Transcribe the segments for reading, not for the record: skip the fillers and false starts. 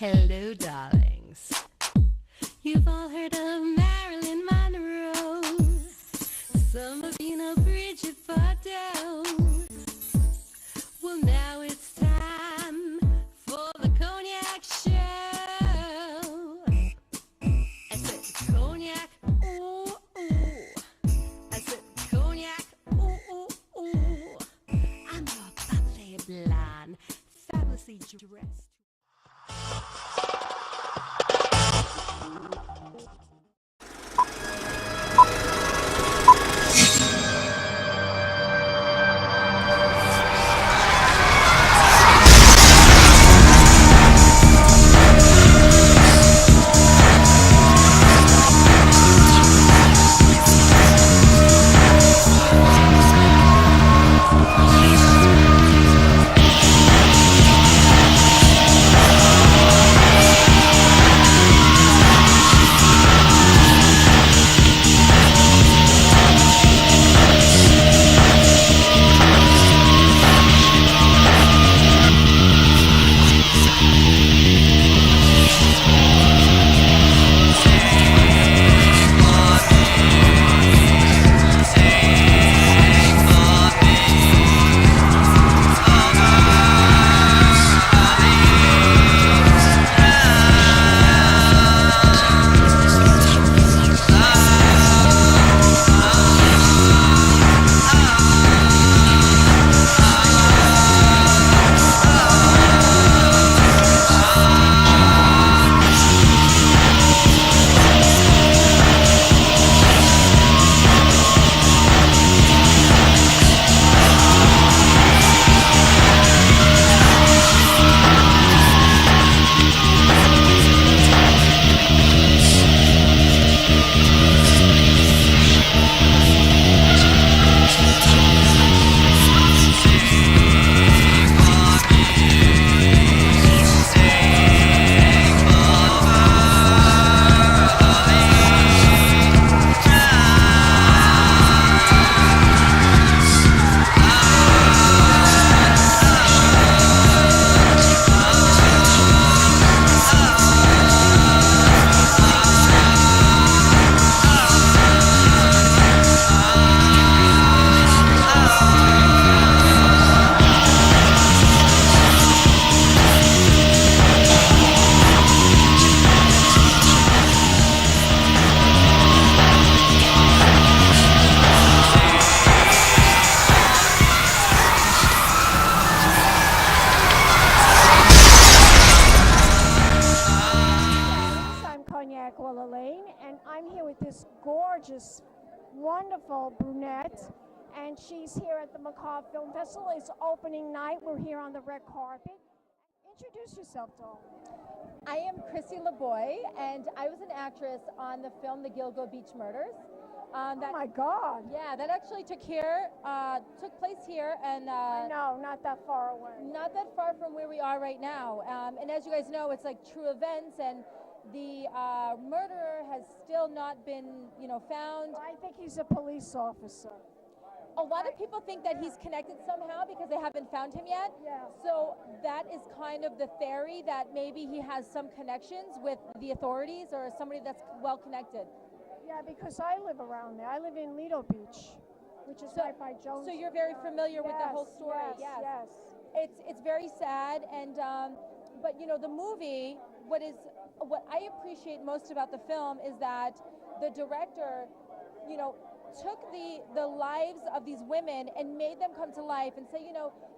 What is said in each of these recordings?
Hello, darlings. You've all heard of Marilyn Monroe. Some have seen a Bridget Bardot. Well, now it's time for the Cognac show. I said cognac, ooh, ooh. I said cognac, ooh, ooh, ooh. I'm your bubbly blonde, fabulously dressed. And I'm here with this gorgeous, wonderful brunette, and she's here at the Macarbe Film Festival. It's opening night. We're here on the red carpet. Introduce yourself, doll. I am Chrissy Laboy, and I was an actress on the film The Gilgo Beach Murders. Oh my God! Yeah, that actually took place here, and no, not that far away. Not that far from where we are right now. And as you guys know, it's like true events, and the murderer has still not been, found. I think he's a police officer. A lot of people think that he's connected somehow because they haven't found him yet. Yeah. So that is kind of the theory, that maybe he has some connections with the authorities or somebody that's well connected. Yeah, because I live around there. I live in Lido Beach, which is right by Jones. So you're very familiar with the whole story. Yes. It's very sad, and but the movie. What I appreciate most about the film is that the director, took the lives of these women and made them come to life and say,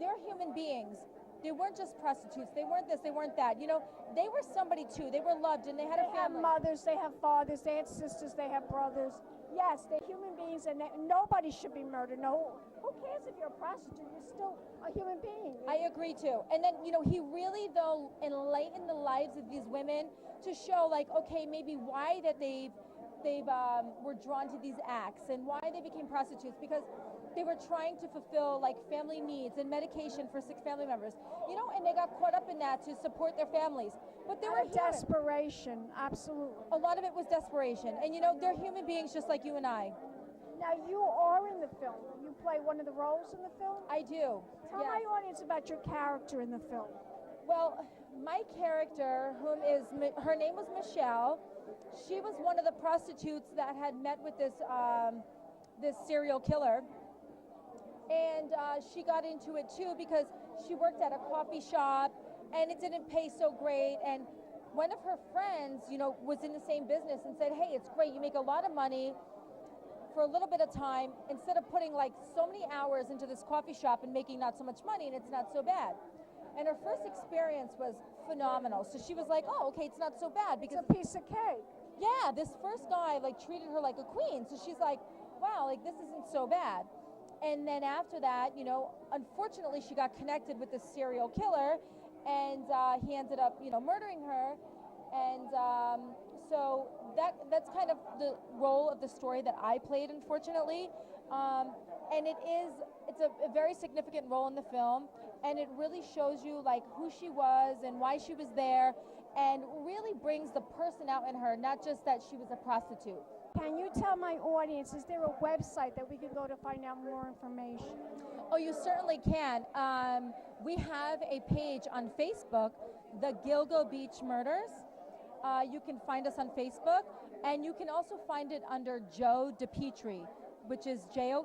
they're human beings. They weren't just prostitutes. They weren't this, they weren't that. They were somebody too. They were loved, and they had a family. They have mothers, they have fathers, they have sisters, they have brothers. Yes, they're human beings, and nobody should be murdered. No, who cares if you're a prostitute? You're still a human being. I agree too. And then, he really, though, enlightened the lives of these women to show, like, okay, maybe why that they were drawn to these acts and why they became prostitutes, because they were trying to fulfill like family needs and medication for sick family members, and they got caught up in that to support their families. But they were desperation, absolutely. A lot of it was desperation, and they're human beings just like you and I. Now you are in the film. You play one of the roles in the film? I do. Tell my audience about your character in the film. Well, my character, her name was Michelle. She was one of the prostitutes that had met with this serial killer, and she got into it too because she worked at a coffee shop, and it didn't pay so great. And one of her friends, was in the same business and said, "Hey, it's great. You make a lot of money for a little bit of time instead of putting like so many hours into this coffee shop and making not so much money, and it's not so bad." And her first experience was phenomenal. So she was like, "Oh, okay, it's not so bad because It's a piece of cake." yeah, this first guy like treated her like a queen." So she's like, "Wow, like this isn't so bad." And then after that, unfortunately, she got connected with this serial killer, and he ended up, murdering her. And so that's kind of the role of the story that I played, unfortunately. And it's a very significant role in the film, and it really shows you like who she was and why she was there, and really brings the person out in her, not just that she was a prostitute. Can you tell my audience, is there a website that we can go to find out more information? Oh, you certainly can. We have a page on Facebook, The Gilgo Beach Murders. You can find us on Facebook, and you can also find it under Joe DiPietro, which is Joe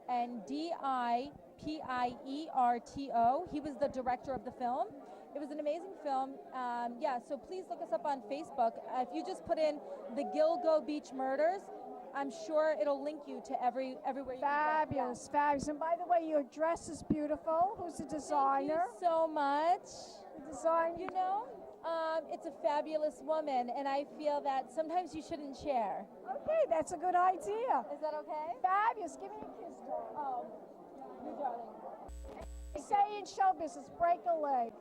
and Dipierto. He was the director of the film. It was an amazing film. So please look us up on Facebook. If you just put in The Gilgo Beach Murders, I'm sure it'll link you to everywhere you Fabulous, fabulous. And by the way, your dress is beautiful. Who's the designer? Thank you so much. The designer? It's a fabulous woman, and I feel that sometimes you shouldn't share. Okay, that's a good idea. Is that okay? Fabulous. Give me a kiss, darling. Oh, you darling. Say in show business, break a leg.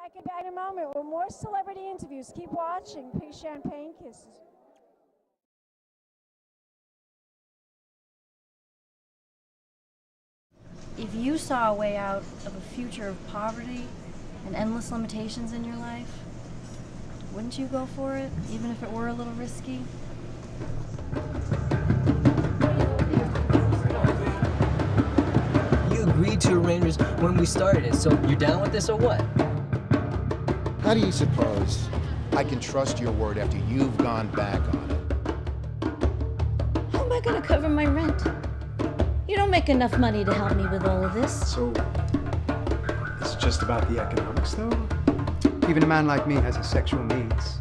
Okay, back in a moment with more celebrity interviews. Keep watching. Pink Champagne Kisses. If you saw a way out of a future of poverty and endless limitations in your life, wouldn't you go for it, even if it were a little risky? You agreed to arrange this when we started it, so you're down with this or what? How do you suppose I can trust your word after you've gone back on it? How am I going to cover my rent? You don't make enough money to help me with all of this. So, it's just about the economics, though? Even a man like me has his sexual needs.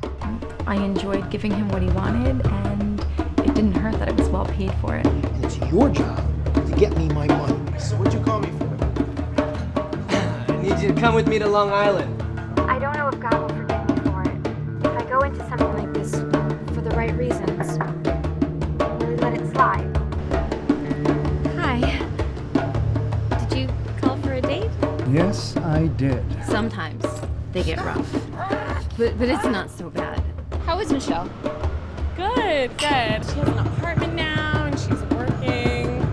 I enjoyed giving him what he wanted, and it didn't hurt that I was well paid for it. And it's your job to get me my money. So what'd you call me for? I need you to come with me to Long Island. I don't know if God will forgive me for it. If I go into something like this for the right reasons, really let it slide. Hi. Did you call for a date? Yes, I did. Sometimes they get rough, but it's not so bad. How is Michelle? Good. She has an apartment now, and she's working.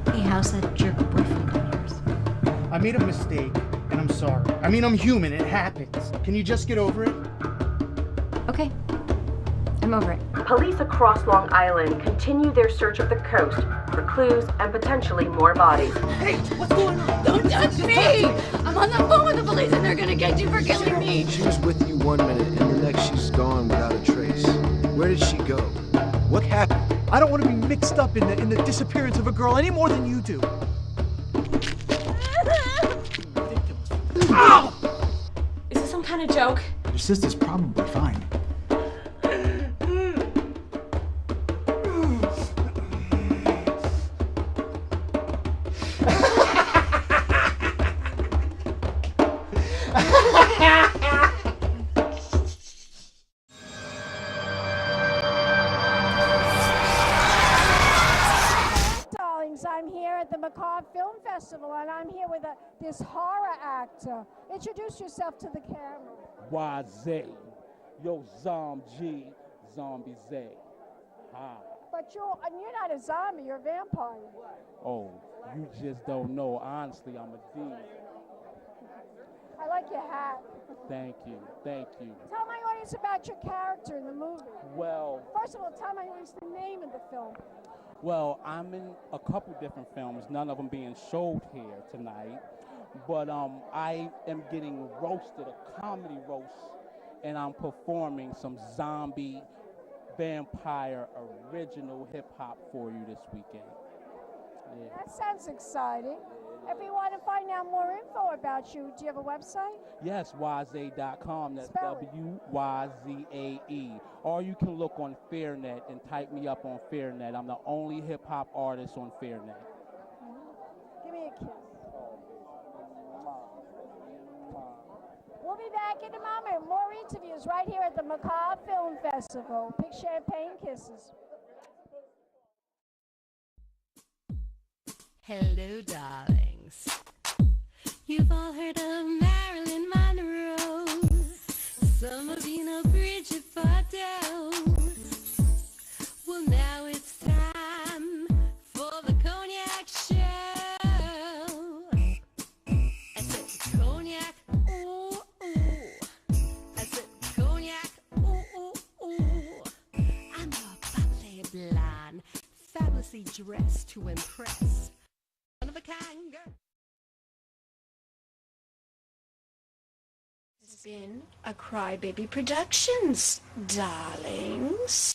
Hey, how's that jerk boyfriend of yours? I made a mistake, and I'm sorry. I mean, I'm human. It happens. Can you just get over it? Okay, I'm over it. Police across Long Island continue their search of the coast for clues and potentially more bodies. Hey, what's going on? Don't touch me! I'm on the phone with the police and they're gonna get you for killing me! She was with you 1 minute, and the next she's gone without a trace. Where did she go? What happened? I don't want to be mixed up in the disappearance of a girl any more than you do. Is this some kind of joke? Your sister's probably fine. Darlings, I'm here at the Macarbe Film Festival, and I'm here with this horror actor. Introduce yourself to the camera. Wyzae. Yo, Zombie Zay. Hi. But you're not a zombie, you're a vampire. Oh, you just don't know. Honestly, I'm a demon. I like your hat. Thank you. Tell my audience about your character in the movie. Well, First of all, tell my audience the name of the film. I'm in a couple different films, none of them being showed here tonight. But I am getting roasted, a comedy roast, and I'm performing some zombie vampire original hip hop for you this weekend. Yeah. That sounds exciting. If you want to find out more info about you, do you have a website? Yes, Wyzae.com. That's Spell it. WYZAE. Or you can look on Fairnet and type me up on Fairnet. I'm the only hip hop artist on Fairnet. Give me a kiss. We'll be back in a moment. More interviews right here at the Macarbe Film Festival. Big champagne kisses. Hello, darlings. You've all heard of Marilyn Monroe. Some of you know Bridget Bardot. Well, now it's time for the Cognac show. I said cognac, ooh, ooh. I said cognac, ooh, ooh, ooh. I'm a bubbly blonde, fabulously dressed to impress. One of a kind girl. This has been a Crybaby Productions, darlings.